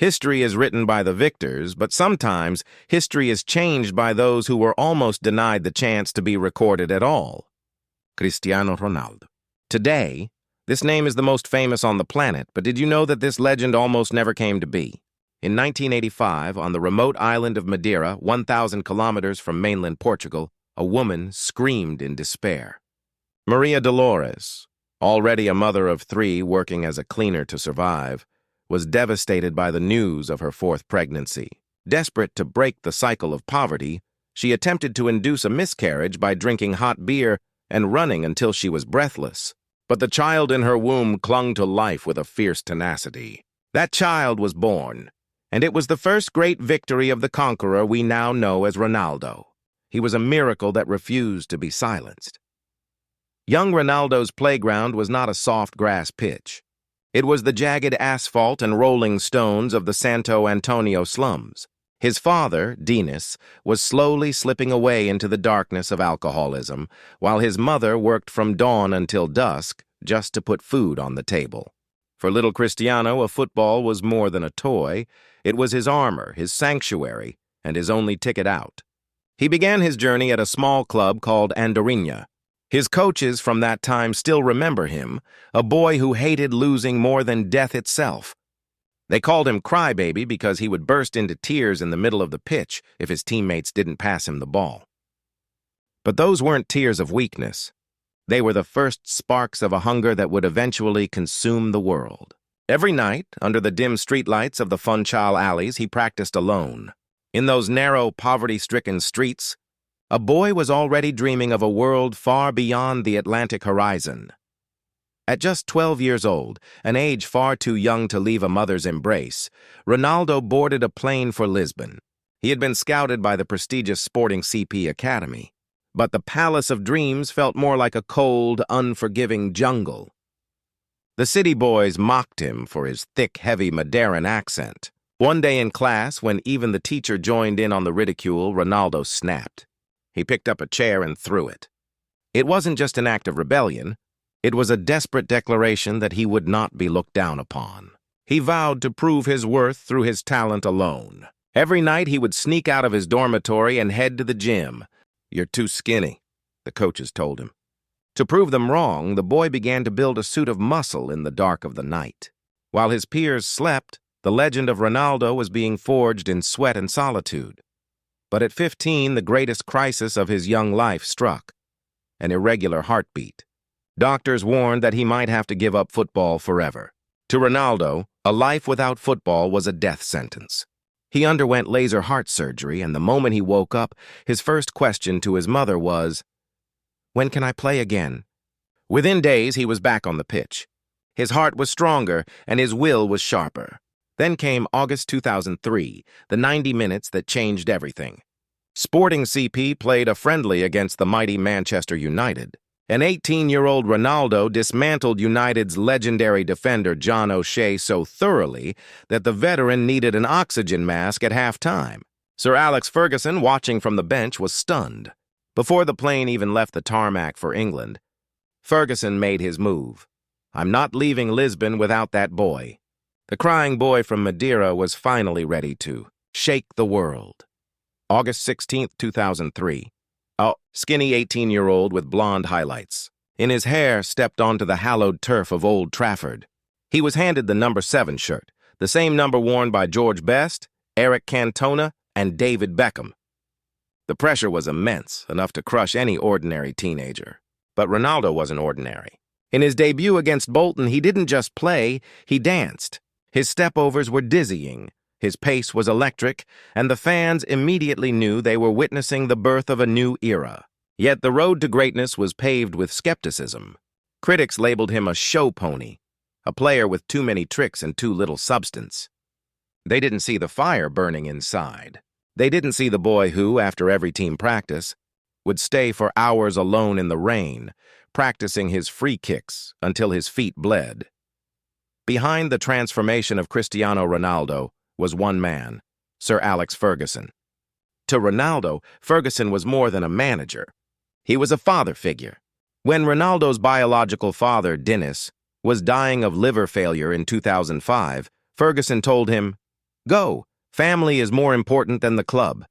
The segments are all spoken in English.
History is written by the victors, but sometimes history is changed by those who were almost denied the chance to be recorded at all. Cristiano Ronaldo. Today, this name is the most famous on the planet, but did you know that this legend almost never came to be? In 1985, on the remote island of Madeira, 1,000 kilometers from mainland Portugal, a woman screamed in despair. Maria Dolores, already a mother of 3 working as a cleaner to survive, was devastated by the news of her 4th pregnancy. Desperate to break the cycle of poverty, she attempted to induce a miscarriage by drinking hot beer and running until she was breathless. But the child in her womb clung to life with a fierce tenacity. That child was born, and it was the first great victory of the conqueror we now know as Ronaldo. He was a miracle that refused to be silenced. Young Ronaldo's playground was not a soft grass pitch. It was the jagged asphalt and rolling stones of the Santo Antonio slums. His father, Dinis, was slowly slipping away into the darkness of alcoholism, while his mother worked from dawn until dusk just to put food on the table. For little Cristiano, a football was more than a toy. It was his armor, his sanctuary, and his only ticket out. He began his journey at a small club called Andorinha. His coaches from that time still remember him, a boy who hated losing more than death itself. They called him Crybaby because he would burst into tears in the middle of the pitch if his teammates didn't pass him the ball. But those weren't tears of weakness. They were the first sparks of a hunger that would eventually consume the world. Every night, under the dim streetlights of the Funchal alleys, he practiced alone. In those narrow, poverty-stricken streets, a boy was already dreaming of a world far beyond the Atlantic horizon. At just 12 years old, an age far too young to leave a mother's embrace, Ronaldo boarded a plane for Lisbon. He had been scouted by the prestigious Sporting CP Academy, but the Palace of Dreams felt more like a cold, unforgiving jungle. The city boys mocked him for his thick, heavy Madeiran accent. One day in class, when even the teacher joined in on the ridicule, Ronaldo snapped. He picked up a chair and threw it. It wasn't just an act of rebellion. It was a desperate declaration that he would not be looked down upon. He vowed to prove his worth through his talent alone. Every night he would sneak out of his dormitory and head to the gym. "You're too skinny," the coaches told him. To prove them wrong, the boy began to build a suit of muscle in the dark of the night. While his peers slept, the legend of Ronaldo was being forged in sweat and solitude. But at 15, the greatest crisis of his young life struck: an irregular heartbeat. Doctors warned that he might have to give up football forever. To Ronaldo, a life without football was a death sentence. He underwent laser heart surgery, and the moment he woke up, his first question to his mother was, "When can I play again?" Within days, he was back on the pitch. His heart was stronger, and his will was sharper. Then came August 2003, the 90 minutes that changed everything. Sporting CP played a friendly against the mighty Manchester United. An 18-year-old Ronaldo dismantled United's legendary defender John O'Shea so thoroughly that the veteran needed an oxygen mask at halftime. Sir Alex Ferguson, watching from the bench, was stunned. Before the plane even left the tarmac for England, Ferguson made his move. "I'm not leaving Lisbon without that boy." The crying boy from Madeira was finally ready to shake the world. August 16th, 2003. A skinny 18-year-old with blonde highlights. In his hair stepped onto the hallowed turf of Old Trafford. He was handed the number 7 shirt, the same number worn by George Best, Eric Cantona, and David Beckham. The pressure was immense, enough to crush any ordinary teenager. But Ronaldo wasn't ordinary. In his debut against Bolton, he didn't just play, he danced. His stepovers were dizzying, his pace was electric, and the fans immediately knew they were witnessing the birth of a new era. Yet the road to greatness was paved with skepticism. Critics labeled him a show pony, a player with too many tricks and too little substance. They didn't see the fire burning inside. They didn't see the boy who, after every team practice, would stay for hours alone in the rain, practicing his free kicks until his feet bled. Behind the transformation of Cristiano Ronaldo was one man, Sir Alex Ferguson. To Ronaldo, Ferguson was more than a manager. He was a father figure. When Ronaldo's biological father, Dinis, was dying of liver failure in 2005, Ferguson told him, Go, family is more important than the club.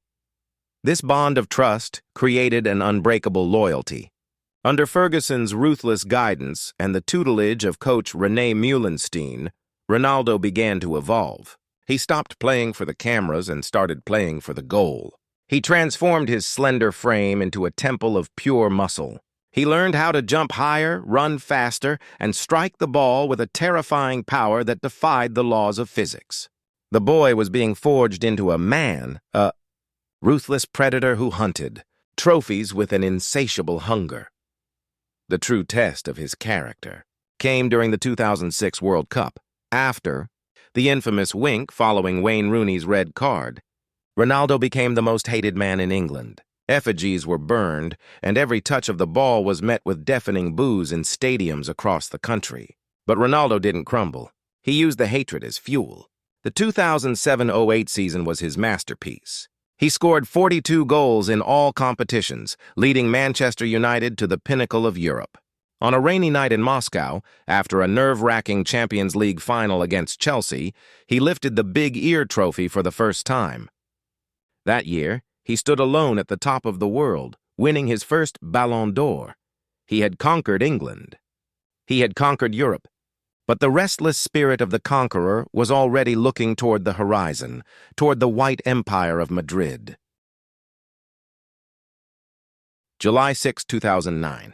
This bond of trust created an unbreakable loyalty. Under Ferguson's ruthless guidance and the tutelage of coach René Meulenstein, Ronaldo began to evolve. He stopped playing for the cameras and started playing for the goal. He transformed his slender frame into a temple of pure muscle. He learned how to jump higher, run faster, and strike the ball with a terrifying power that defied the laws of physics. The boy was being forged into a man, a ruthless predator who hunted trophies with an insatiable hunger. The true test of his character came during the 2006 World Cup. After the infamous wink following Wayne Rooney's red card, Ronaldo became the most hated man in England. Effigies were burned, and every touch of the ball was met with deafening boos in stadiums across the country. But Ronaldo didn't crumble. He used the hatred as fuel. The 2007-08 season was his masterpiece. He scored 42 goals in all competitions, leading Manchester United to the pinnacle of Europe. On a rainy night in Moscow, after a nerve-wracking Champions League final against Chelsea, he lifted the Big Ear trophy for the first time. That year, he stood alone at the top of the world, winning his first Ballon d'Or. He had conquered England. He had conquered Europe. But the restless spirit of the conqueror was already looking toward the horizon, toward the white empire of Madrid. July 6, 2009.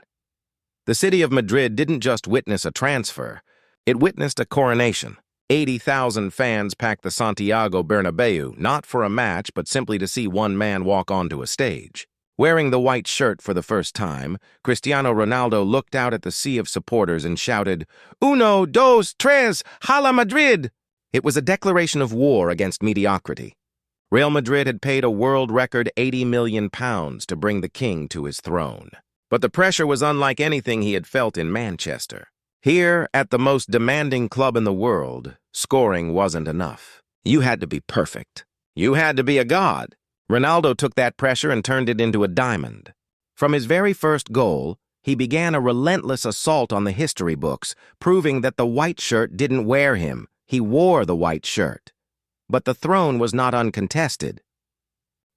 The city of Madrid didn't just witness a transfer, it witnessed a coronation. 80,000 fans packed the Santiago Bernabéu, not for a match, but simply to see one man walk onto a stage. Wearing the white shirt for the first time, Cristiano Ronaldo looked out at the sea of supporters and shouted, "Uno, dos, tres, hala Madrid!" It was a declaration of war against mediocrity. Real Madrid had paid a world record £80 million to bring the king to his throne. But the pressure was unlike anything he had felt in Manchester. Here, at the most demanding club in the world, scoring wasn't enough. You had to be perfect. You had to be a god. Ronaldo took that pressure and turned it into a diamond. From his very first goal, he began a relentless assault on the history books, proving that the white shirt didn't wear him. He wore the white shirt. But the throne was not uncontested.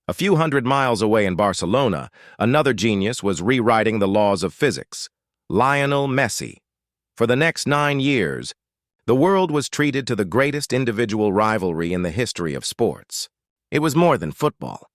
A few hundred miles away in Barcelona, another genius was rewriting the laws of physics, Lionel Messi. For the next 9 years, the world was treated to the greatest individual rivalry in the history of sports. It was more than football.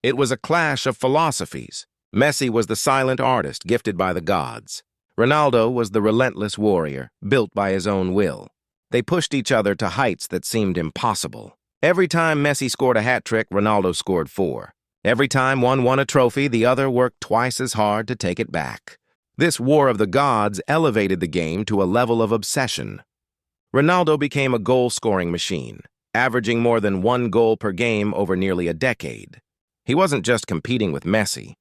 It was a clash of philosophies. Messi was the silent artist gifted by the gods. Ronaldo was the relentless warrior, built by his own will. They pushed each other to heights that seemed impossible. Every time Messi scored a hat-trick, Ronaldo scored 4. Every time one won a trophy, the other worked twice as hard to take it back. This war of the gods elevated the game to a level of obsession. Ronaldo became a goal-scoring machine, averaging more than 1 goal per game over nearly a decade. He wasn't just competing with Messi.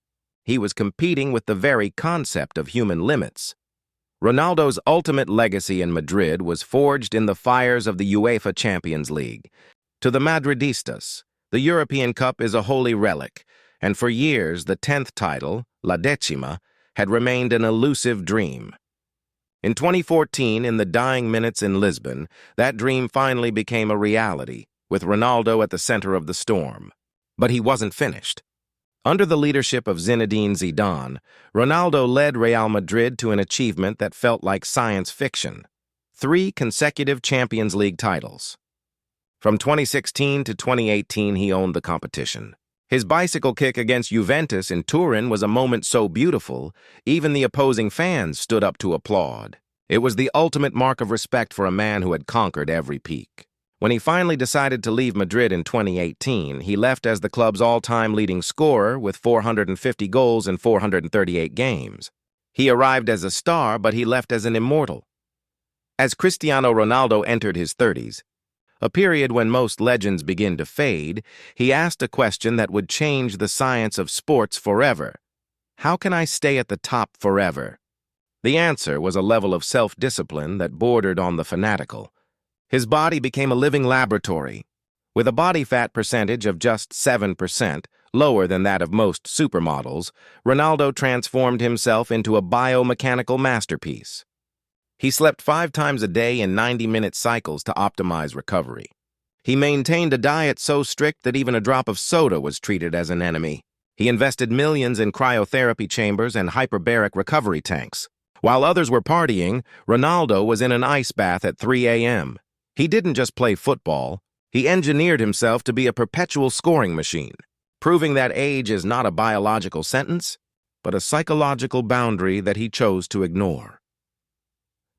He was competing with the very concept of human limits. Ronaldo's ultimate legacy in Madrid was forged in the fires of the UEFA Champions League. To the Madridistas, the European Cup is a holy relic, and for years the 10th title, La Decima, had remained an elusive dream. In 2014, in the dying minutes in Lisbon, that dream finally became a reality, with Ronaldo at the center of the storm. But he wasn't finished. Under the leadership of Zinedine Zidane, Ronaldo led Real Madrid to an achievement that felt like science fiction: 3 consecutive Champions League titles. From 2016 to 2018, he owned the competition. His bicycle kick against Juventus in Turin was a moment so beautiful, even the opposing fans stood up to applaud. It was the ultimate mark of respect for a man who had conquered every peak. When he finally decided to leave Madrid in 2018, he left as the club's all-time leading scorer with 450 goals in 438 games. He arrived as a star, but he left as an immortal. As Cristiano Ronaldo entered his 30s, a period when most legends begin to fade, he asked a question that would change the science of sports forever. How can I stay at the top forever? The answer was a level of self-discipline that bordered on the fanatical. His body became a living laboratory. With a body fat percentage of just 7%, lower than that of most supermodels, Ronaldo transformed himself into a biomechanical masterpiece. He slept 5 times a day in 90-minute cycles to optimize recovery. He maintained a diet so strict that even a drop of soda was treated as an enemy. He invested millions in cryotherapy chambers and hyperbaric recovery tanks. While others were partying, Ronaldo was in an ice bath at 3 a.m. He didn't just play football, he engineered himself to be a perpetual scoring machine, proving that age is not a biological sentence, but a psychological boundary that he chose to ignore.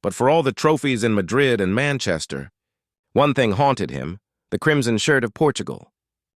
But for all the trophies in Madrid and Manchester, one thing haunted him: the crimson shirt of Portugal.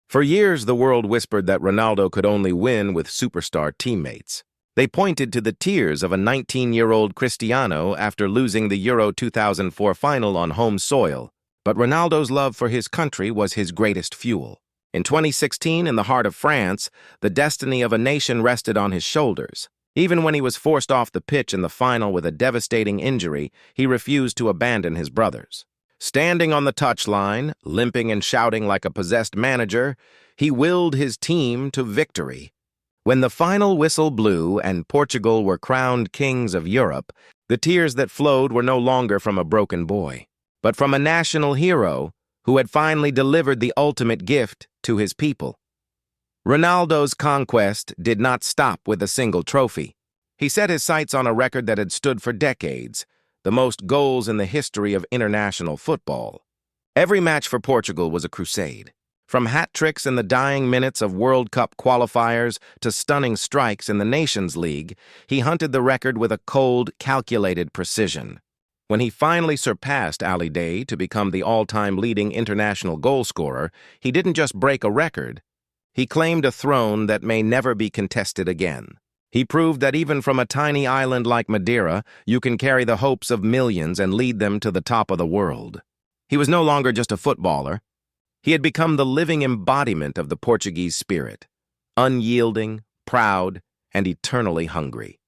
For years, the world whispered that Ronaldo could only win with superstar teammates. They pointed to the tears of a 19-year-old Cristiano after losing the Euro 2004 final on home soil, but Ronaldo's love for his country was his greatest fuel. In 2016, in the heart of France, the destiny of a nation rested on his shoulders. Even when he was forced off the pitch in the final with a devastating injury, he refused to abandon his brothers. Standing on the touchline, limping and shouting like a possessed manager, he willed his team to victory. When the final whistle blew and Portugal were crowned kings of Europe, the tears that flowed were no longer from a broken boy, but from a national hero who had finally delivered the ultimate gift to his people. Ronaldo's conquest did not stop with a single trophy. He set his sights on a record that had stood for decades: the most goals in the history of international football. Every match for Portugal was a crusade. From hat tricks in the dying minutes of World Cup qualifiers to stunning strikes in the Nations League, he hunted the record with a cold, calculated precision. When he finally surpassed Ali Day to become the all-time leading international goalscorer, he didn't just break a record. He claimed a throne that may never be contested again. He proved that even from a tiny island like Madeira, you can carry the hopes of millions and lead them to the top of the world. He was no longer just a footballer. He had become the living embodiment of the Portuguese spirit, unyielding, proud, and eternally hungry.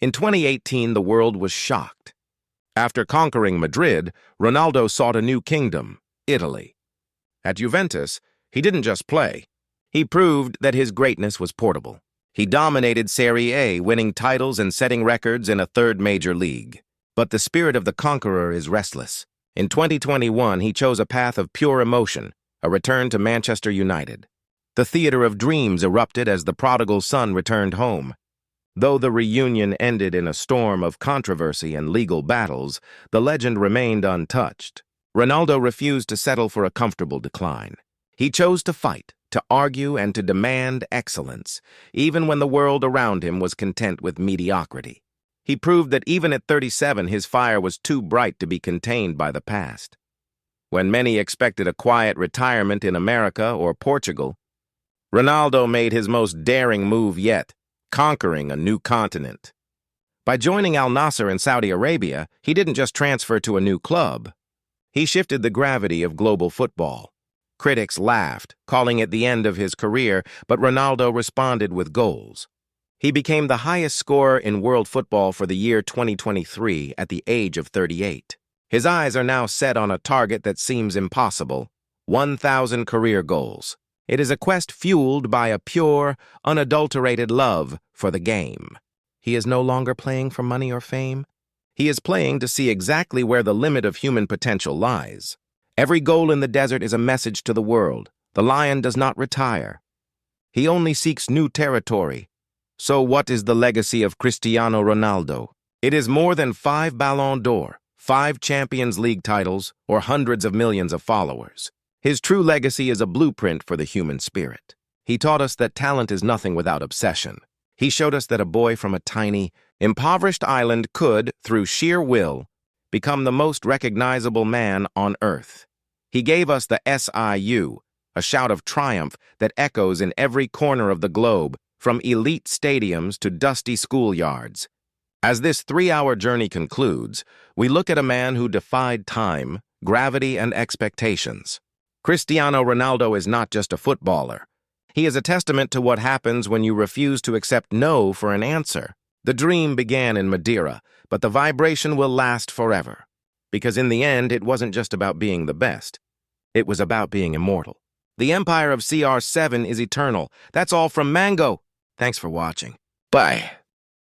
In 2018, the world was shocked. After conquering Madrid, Ronaldo sought a new kingdom, Italy. At Juventus, he didn't just play. He proved that his greatness was portable. He dominated Serie A, winning titles and setting records in a third major league. But the spirit of the conqueror is restless. In 2021, he chose a path of pure emotion, a return to Manchester United. The theater of dreams erupted as the prodigal son returned home. Though the reunion ended in a storm of controversy and legal battles, the legend remained untouched. Ronaldo refused to settle for a comfortable decline. He chose to fight, to argue, and to demand excellence, even when the world around him was content with mediocrity. He proved that even at 37, his fire was too bright to be contained by the past. When many expected a quiet retirement in America or Portugal, Ronaldo made his most daring move yet, conquering a new continent. By joining Al Nassr in Saudi Arabia, he didn't just transfer to a new club. He shifted the gravity of global football. Critics laughed, calling it the end of his career, but Ronaldo responded with goals. He became the highest scorer in world football for the year 2023 at the age of 38. His eyes are now set on a target that seems impossible: 1,000 career goals. It is a quest fueled by a pure, unadulterated love for the game. He is no longer playing for money or fame. He is playing to see exactly where the limit of human potential lies. Every goal in the desert is a message to the world. The lion does not retire. He only seeks new territory. So what is the legacy of Cristiano Ronaldo? It is more than 5 Ballon d'Or, 5 Champions League titles, or hundreds of millions of followers. His true legacy is a blueprint for the human spirit. He taught us that talent is nothing without obsession. He showed us that a boy from a tiny, impoverished island could, through sheer will, become the most recognizable man on earth. He gave us the SIU, a shout of triumph that echoes in every corner of the globe, from elite stadiums to dusty schoolyards. As this 3-hour journey concludes, we look at a man who defied time, gravity, and expectations. Cristiano Ronaldo is not just a footballer. He is a testament to what happens when you refuse to accept no for an answer. The dream began in Madeira, but the vibration will last forever. Because in the end, it wasn't just about being the best. It was about being immortal. The empire of CR7 is eternal. That's all from Mango. Thanks for watching. Bye.